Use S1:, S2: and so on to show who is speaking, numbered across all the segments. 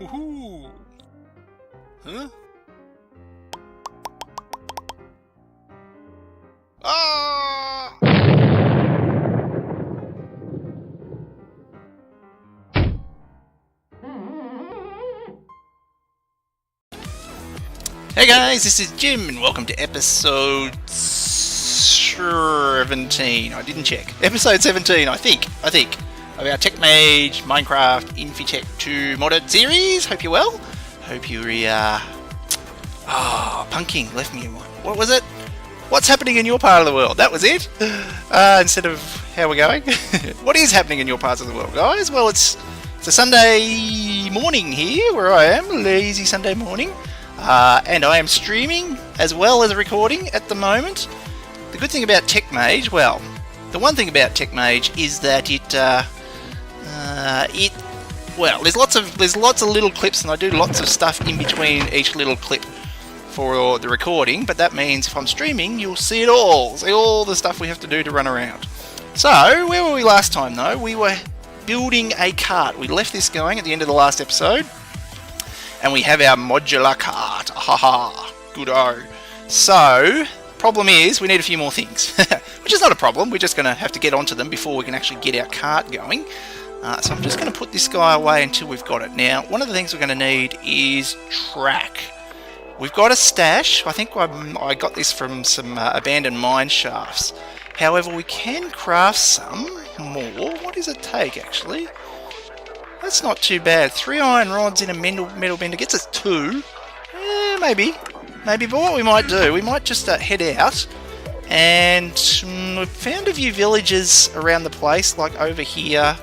S1: Woohoo! Huh? Ah! Hey guys, this is Jim and welcome to episode 17. I didn't check. Episode 17, I think, of our TechMage Minecraft Infitech 2 modded series. Hope you're well. Hope you're, punking left me in one. What was it? What's happening in your part of the world? That was it? Instead of how we're going. What is happening in your parts of the world, guys? Well, it's a Sunday morning here where I am. Lazy Sunday morning. And I am streaming as well as recording at the moment. The good thing about TechMage, well, the one thing about TechMage is that there's lots of little clips, and I do lots of stuff in between each little clip for the recording. But that means if I'm streaming, you'll see it all, see all the stuff we have to do to run around. So where were we last time though? We were building a cart. We left this going at the end of the last episode. And we have our modular cart. Haha, good-o. So, problem is, we need a few more things. Which is not a problem, we're just going to have to get onto them before we can actually get our cart going. So I'm just going to put this guy away until we've got it. Now, one of the things we're going to need is track. We've got a stash. I think I got this from some abandoned mine shafts. However, we can craft some more. What does it take, actually? That's not too bad. 3 iron rods in a metal bender gets us 2. Maybe. But what we might do, we might just head out. And we've found a few villages around the place, like over here,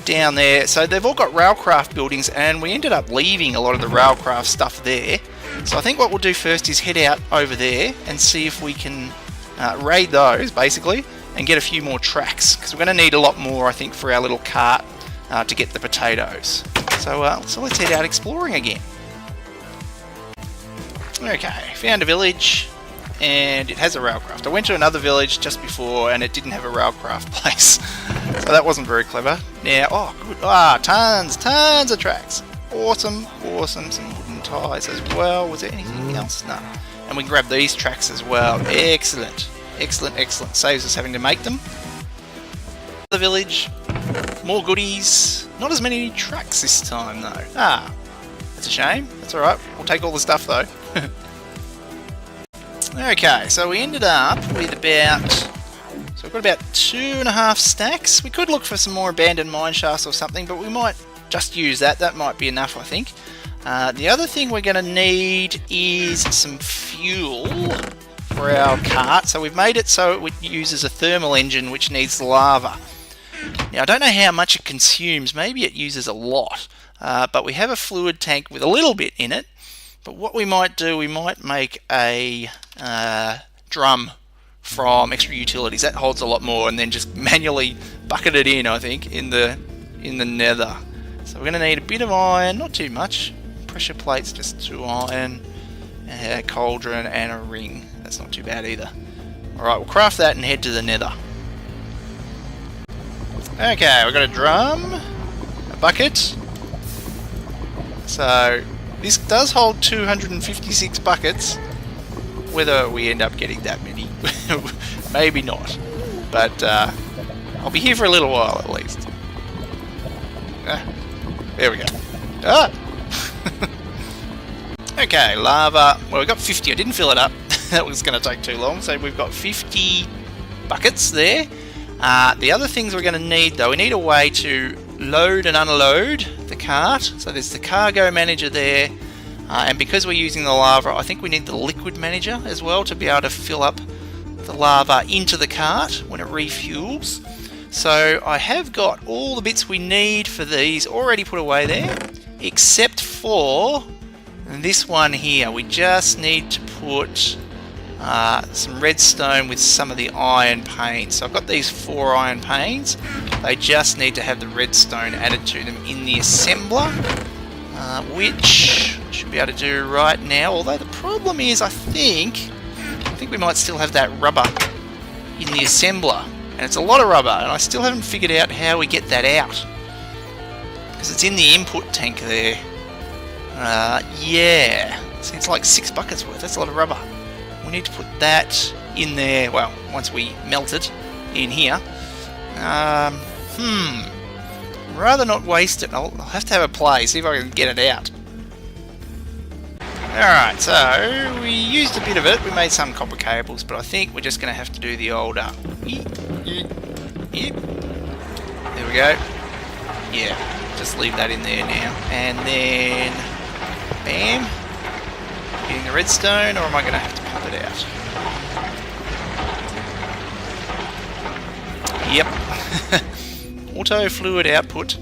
S1: down there. So they've all got railcraft buildings, and we ended up leaving a lot of the railcraft stuff there. So I think what we'll do first is head out over there and see if we can raid those, basically, and get a few more tracks. Because we're going to need a lot more, I think, for our little cart. To get the potatoes. So let's head out exploring again. Okay, found a village and it has a railcraft. I went to another village just before and it didn't have a railcraft place. So that wasn't very clever. Now, oh good, tons of tracks. Awesome, some wooden ties as well. Was there anything else? No. And we can grab these tracks as well. Excellent. Saves us having to make them. The village. More goodies. Not as many tracks this time though. That's a shame. That's alright. We'll take all the stuff though. Okay, so we ended up with so we've got about 2.5 stacks. We could look for some more abandoned mine shafts or something, but we might just use that. That might be enough, I think. The other thing we're going to need is some fuel for our cart. So we've made it so it uses a thermal engine which needs lava. Now, I don't know how much it consumes. Maybe it uses a lot. But we have a fluid tank with a little bit in it. But what we might do, we might make a drum from extra utilities. That holds a lot more, and then just manually bucket it in, I think, in the nether. So we're going to need a bit of iron, not too much. Pressure plates, just 2 iron, a cauldron, and a ring. That's not too bad either. Alright, we'll craft that and head to the nether. Okay, we've got a drum, a bucket. So this does hold 256 buckets. Whether we end up getting that many, maybe not. But I'll be here for a little while at least. There we go. Okay, lava. Well, we've got 50. I didn't fill it up. That was going to take too long. So we've got 50 buckets there. The other things we're going to need though, we need a way to load and unload the cart. So there's the cargo manager there, and because we're using the lava, I think we need the liquid manager as well to be able to fill up the lava into the cart when it refuels. So I have got all the bits we need for these already put away there, except for this one here. We just need to put some redstone with some of the iron panes. So I've got these 4 iron panes. They just need to have the redstone added to them in the assembler, which I should be able to do right now. Although the problem is, I think we might still have that rubber in the assembler, and it's a lot of rubber, and I still haven't figured out how we get that out. Because it's in the input tank there. Yeah. See, it's like 6 buckets worth. That's a lot of rubber. We need to put that in there. Well, once we melt it in here. Rather not waste it. I'll have to have a play, see if I can get it out. Alright, so we used a bit of it. We made some copper cables, but I think we're just going to have to do the old There we go. Yeah, just leave that in there now. And then, bam. Getting the redstone, or am I going to have to pump it out? Yep. Auto fluid output.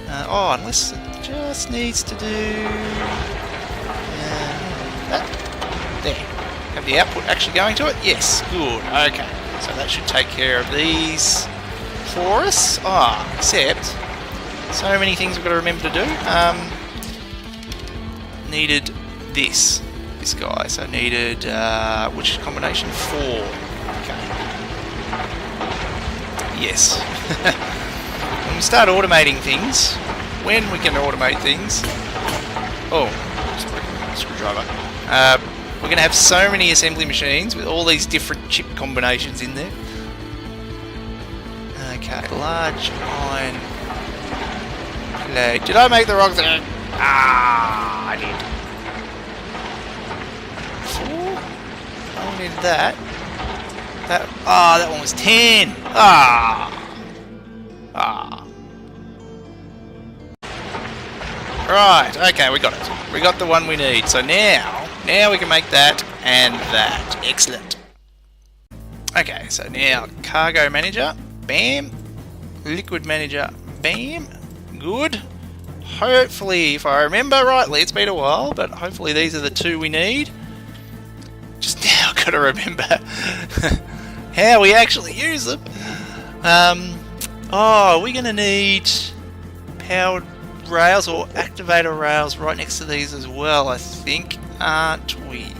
S1: Unless it just needs to do that. There. Have the output actually going to it? Yes. Good. Okay. So that should take care of these for us. Except so many things we've got to remember to do. Needed this guy. So needed which combination? 4. Okay. Yes. When we start automating things, when we can automate things, just breaking the screwdriver. We're going to have so many assembly machines with all these different chip combinations in there. Okay, large iron plate. Did I make the wrong thing? I did. 4? I needed that. That one was 10. Right, okay, we got it. We got the one we need. So now we can make that and that. Excellent. Okay, so now cargo manager, bam. Liquid manager, bam. Good. Hopefully, if I remember rightly, it's been a while, but hopefully these are the 2 we need. Just now got to remember how we actually use them. We're going to need powered rails or activator rails right next to these as well, I think, aren't we?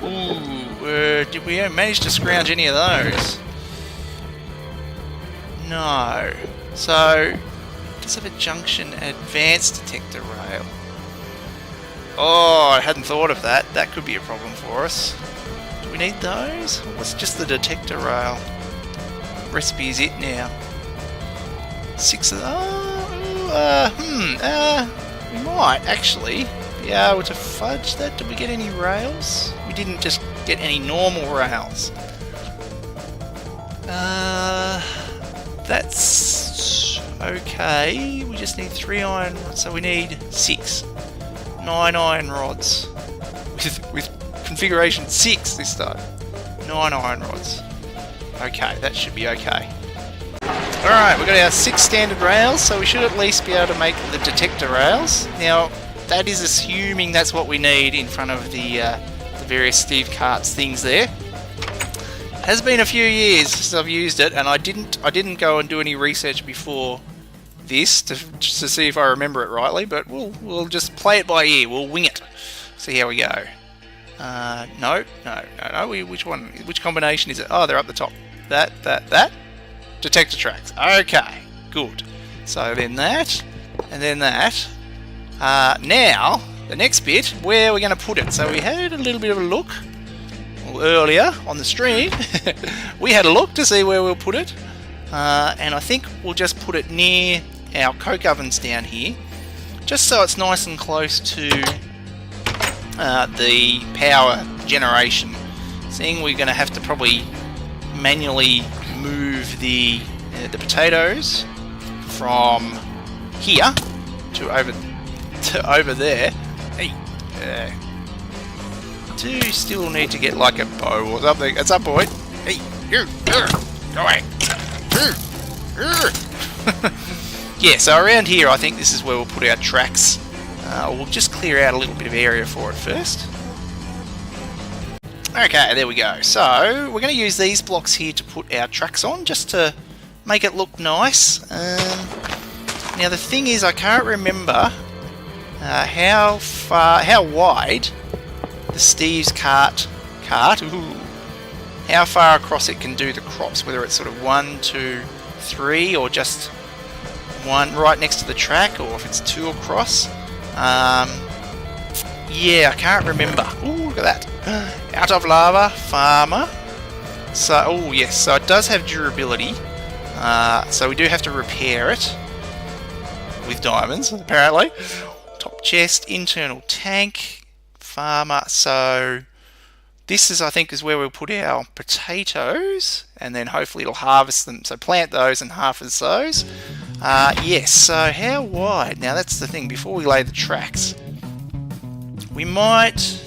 S1: Did we manage to scrounge any of those? No. So, does have a junction advanced detector rail. I hadn't thought of that. That could be a problem for us. Do we need those? Or what's just the detector rail? Recipe is it now. 6 of we might actually be able to fudge that. Did we get any rails? We didn't just get any normal rails. That's okay. We just need 3 iron rods, so we need 6. 9 iron rods. With configuration 6 this time. 9 iron rods. Okay, that should be okay. Alright, we've got our 6 standard rails, so we should at least be able to make the detector rails. Now, that is assuming that's what we need in front of the various Steve Cart's things there. It has been a few years since I've used it, and I didn't go and do any research before this to see if I remember it rightly, but we'll just play it by ear. We'll wing it. See how we go. No. Which one? Which combination is it? Oh, they're up the top. That. Detector tracks. Okay, good. So then that, and then that. Now, the next bit, where we're going to put it. So we had a little bit of a look earlier on the stream. We had a look to see where we'll put it. And I think we'll just put it near our coke ovens down here. Just so it's nice and close to the power generation. Seeing we're going to have to probably manually move the potatoes from here to over there. Hey, do still need to get like a bow or something at some point. Hey, you, go away. Yeah, so around here I think this is where we'll put our tracks. We'll just clear out a little bit of area for it first. Okay, there we go. So, we're going to use these blocks here to put our tracks on, just to make it look nice. Now the thing is, I can't remember how wide the Steve's cart, how far across it can do the crops, whether it's sort of 1, 2, 3, or just one right next to the track or if it's two across. Yeah, I can't remember. Ooh, look at that. Out of lava, farmer. So, oh yes, so it does have durability. So we do have to repair it with diamonds, apparently. Top chest, internal tank, farmer. So this is, I think, is where we'll put our potatoes, and then hopefully it'll harvest them. So plant those and harvest those. Yes, so how wide? Now that's the thing, before we lay the tracks. We might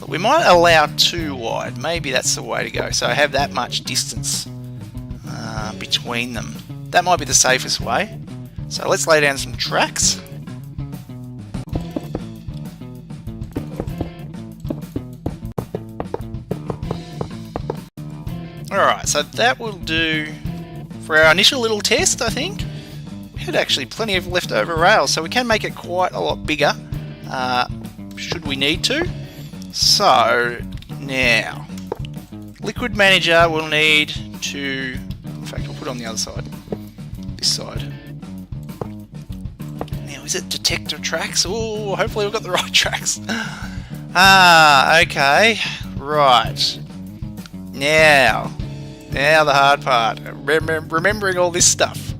S1: allow 2 wide. Maybe that's the way to go. So have that much distance between them. That might be the safest way. So let's lay down some tracks. Alright, so that will do for our initial little test, I think. We had actually plenty of leftover rails, so we can make it quite a lot bigger, should we need to. So, now, Liquid Manager will need to, in fact, we'll put it on the other side, this side. Now, is it detector tracks? Oh, hopefully we've got the right tracks. Okay, right. Now the hard part, remembering all this stuff.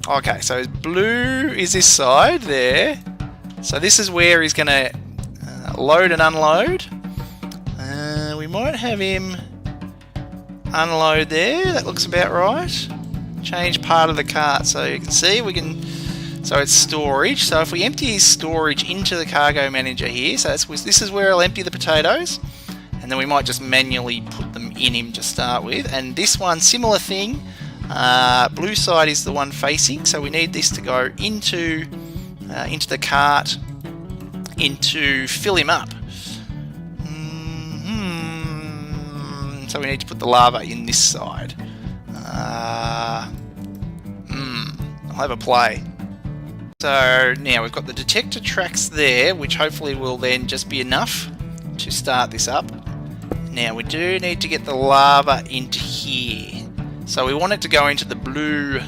S1: Okay, so blue is this side there. So this is where he's going to load and unload. We might have him unload there. That looks about right. Change part of the cart so you can see so it's storage. So if we empty his storage into the cargo manager here, so this is where I'll empty the potatoes. And then we might just manually put them in him to start with. And this one, similar thing. Blue side is the one facing, so we need this to go into the cart to fill him up. So we need to put the lava in this side. I'll have a play. So now we've got the detector tracks there, which hopefully will then just be enough to start this up. Now we do need to get the lava into here. So we want it to go into the blue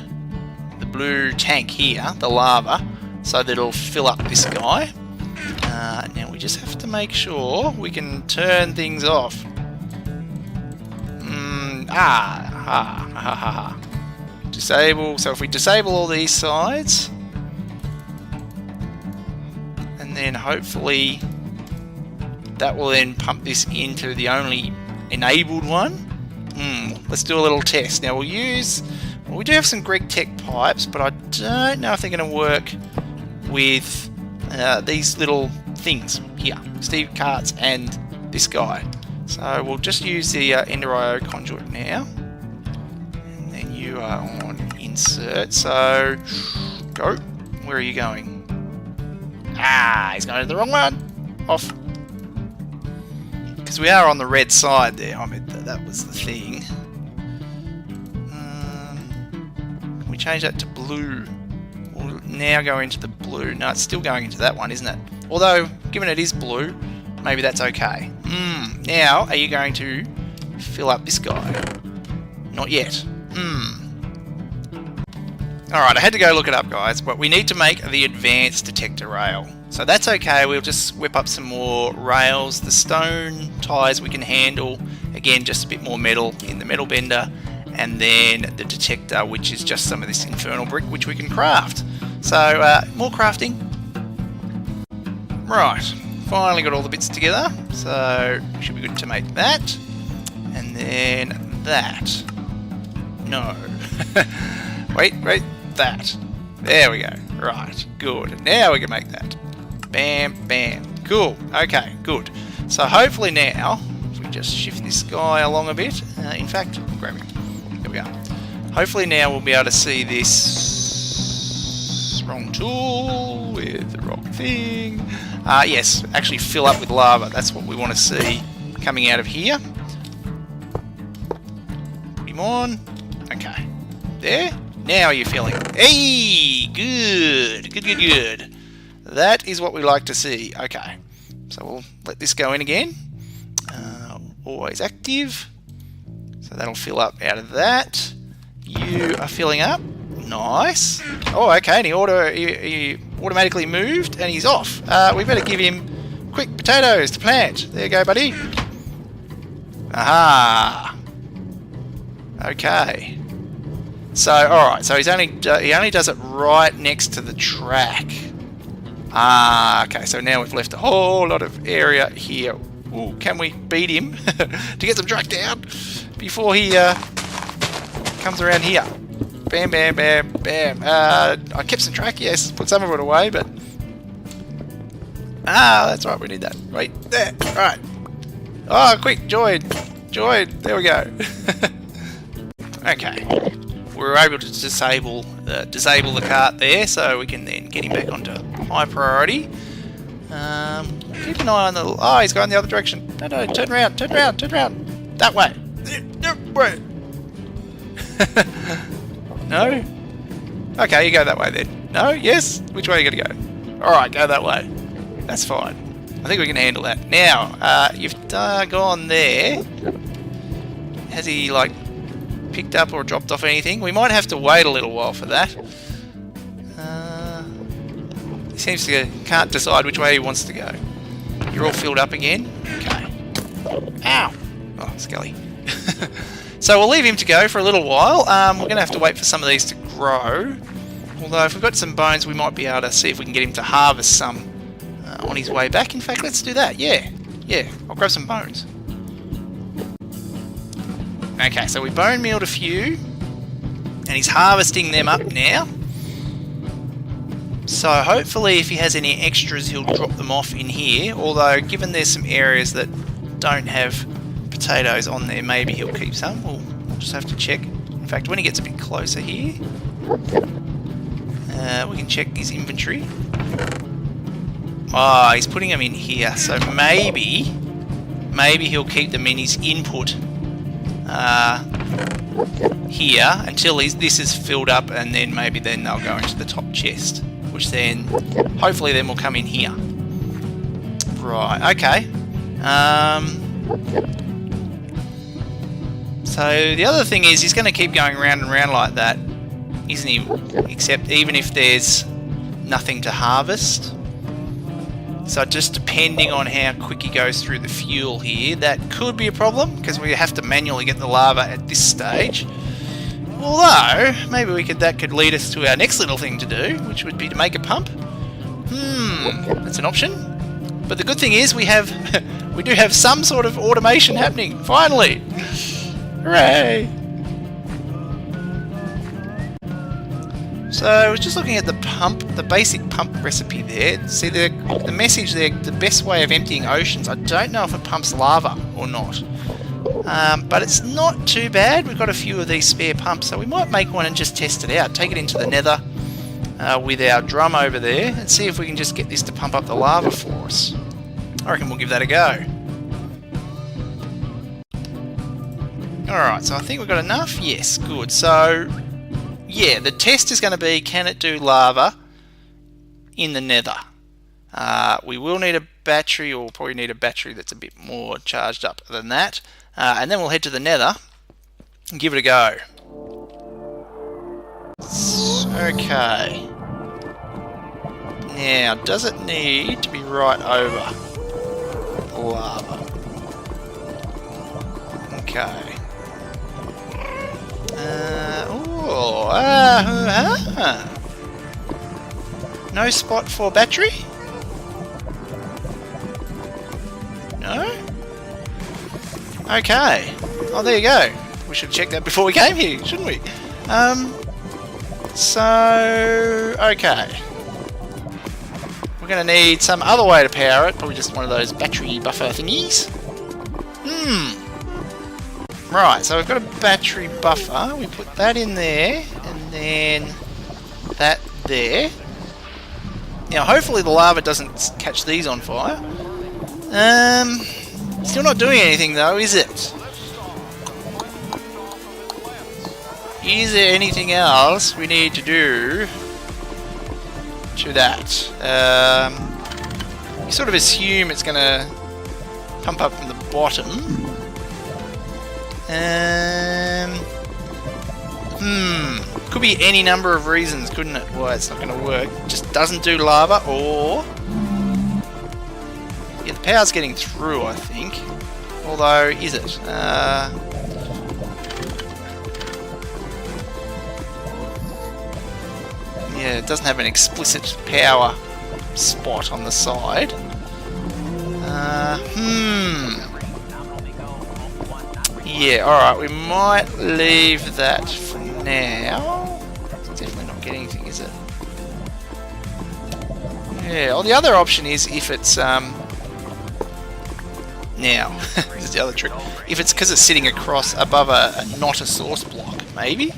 S1: tank here, the lava, so that it'll fill up this guy. Now we just have to make sure we can turn things off. Disable. So if we disable all these sides, and then hopefully that will then pump this into the only enabled one. Let's do a little test. Now we do have some Greg Tech pipes, but I don't know if they're going to work with these little things here, Steve Carts and this guy. So we'll just use the Ender.io conduit now. And then you are on insert. So go. Where are you going? He's going to the wrong one. Off. Because we are on the red side there. I mean, that was the thing. Can we change that to blue? We'll now go into the blue. No, it's still going into that one, isn't it? Although, given it is blue, maybe that's okay. Now, are you going to fill up this guy? Not yet. Alright, I had to go look it up, guys, but we need to make the advanced detector rail. So that's okay, we'll just whip up some more rails. The stone ties we can handle. Again, just a bit more metal in the metal bender. And then the detector, which is just some of this infernal brick, which we can craft. So, more crafting. Right, finally got all the bits together. So, should be good to make that. And then that. No. wait, that. There we go. Right, good. Now we can make that. Bam, bam. Cool. Okay, good. So hopefully now, if we just shift this guy along a bit, in fact, grab him. There we go. Hopefully now we'll be able to see this wrong tool with the wrong thing. Yes, actually fill up with lava. That's what we want to see coming out of here. Put him on. Okay. There. Now you're filling. Hey! Good. Good. That is what we like to see. Okay. So we'll let this go in again. Always active. So that'll fill up out of that. You are filling up. Nice. Oh, okay, and he automatically moved, and he's off. We better give him quick potatoes to plant. There you go, buddy. Aha. Okay. So, alright, so he only does it right next to the track. Ah, okay, so now we've left a whole lot of area here. Ooh, can we beat him to get some truck down before he comes around here? Bam, bam, bam, bam. I kept some track, yes, put some of it away, but... Ah, that's right, we need that. Right there, right. Oh, quick, join, there we go. Okay, we were able to disable the cart there, so we can then get him back onto high priority. Keep an eye on the... Oh, he's going the other direction. No, turn around. That way. No? Okay, you go that way then. No? Yes? Which way are you going to go? Alright, go that way. That's fine. I think we can handle that. Now, you've gone there. Has he, like, picked up or dropped off anything? We might have to wait a little while for that. He seems to can't decide which way he wants to go. You're all filled up again? Okay. Ow! Oh, Scully. So we'll leave him to go for a little while. We're going to have to wait for some of these to grow. Although if we've got some bones, we might be able to see if we can get him to harvest some on his way back. In fact, let's do that. Yeah, I'll grab some bones. Okay, so we bone mealed a few, and he's harvesting them up now. So hopefully if he has any extras, he'll drop them off in here. Although, given there's some areas that don't have potatoes on there, maybe he'll keep some. We'll just have to check. In fact, when he gets a bit closer here, we can check his inventory. Oh, he's putting them in here. So maybe he'll keep them in his input here until this is filled up, and then maybe then they'll go into the top chest, which then hopefully then will come in here. Right, okay. So the other thing is he's going to keep going round and round like that, isn't he? Except even if there's nothing to harvest. So just depending on how quick he goes through the fuel here, that could be a problem, because we have to manually get the lava at this stage. Although, maybe that could lead us to our next little thing to do, which would be to make a pump. That's an option. But the good thing is we do have some sort of automation happening, finally! Hooray! So I was just looking at the basic pump recipe there. See the message there, the best way of emptying oceans. I don't know if it pumps lava or not. But it's not too bad. We've got a few of these spare pumps, so we might make one and just test it out. Take it into the nether with our drum over there and see if we can just get this to pump up the lava for us. I reckon we'll give that a go. Alright, so I think we've got enough. Yes, good. So, yeah, the test is going to be, can it do lava in the nether? We will need a battery, or probably need a battery that's a bit more charged up than that. And then we'll head to the nether and give it a go. Okay. Now, does it need to be right over lava? Okay. No spot for battery? No? Okay. Oh, there you go. We should check that before we came here, shouldn't we? Okay. We're going to need some other way to power it. Probably just one of those battery buffer thingies. Right, so we've got a battery buffer. We put that in there, and then that there. Now, hopefully the lava doesn't catch these on fire. Still not doing anything though, is it? Is there anything else we need to do to that? You sort of assume it's going to pump up from the bottom. Could be any number of reasons, couldn't it? Why it's not going to work. Just doesn't do lava, or... Yeah, the power's getting through, I think. Although, is it? Yeah, it doesn't have an explicit power spot on the side. Yeah, alright, we might leave that for now. It's definitely not getting anything, is it? Yeah, well, the other option is if it's, now, this is the other trick. If it's because it's sitting across above not a source block, maybe?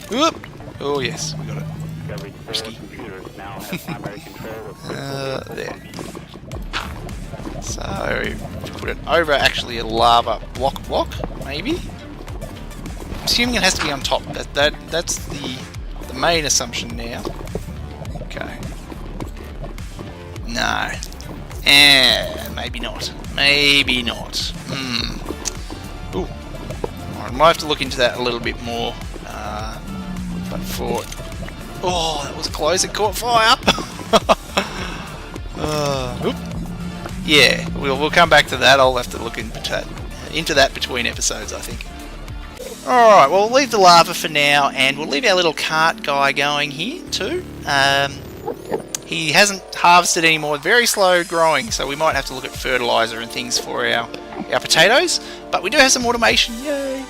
S1: Whoop! Oh yes, we got it. Risky. There. So, put it over actually a lava block, maybe? I'm assuming it has to be on top. That's the main assumption now. Okay. No. Maybe not. Maybe not. Ooh. I might have to look into that a little bit more. But for... Oh, that was close. It caught fire. Oop. Yeah, we'll come back to that. I'll have to look into that between episodes, I think. Alright, well, we'll leave the lava for now, and we'll leave our little cart guy going here, too. He hasn't harvested anymore, very slow growing, so we might have to look at fertilizer and things for our potatoes. But we do have some automation, yay!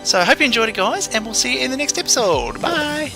S1: So I hope you enjoyed it, guys, and we'll see you in the next episode. Bye!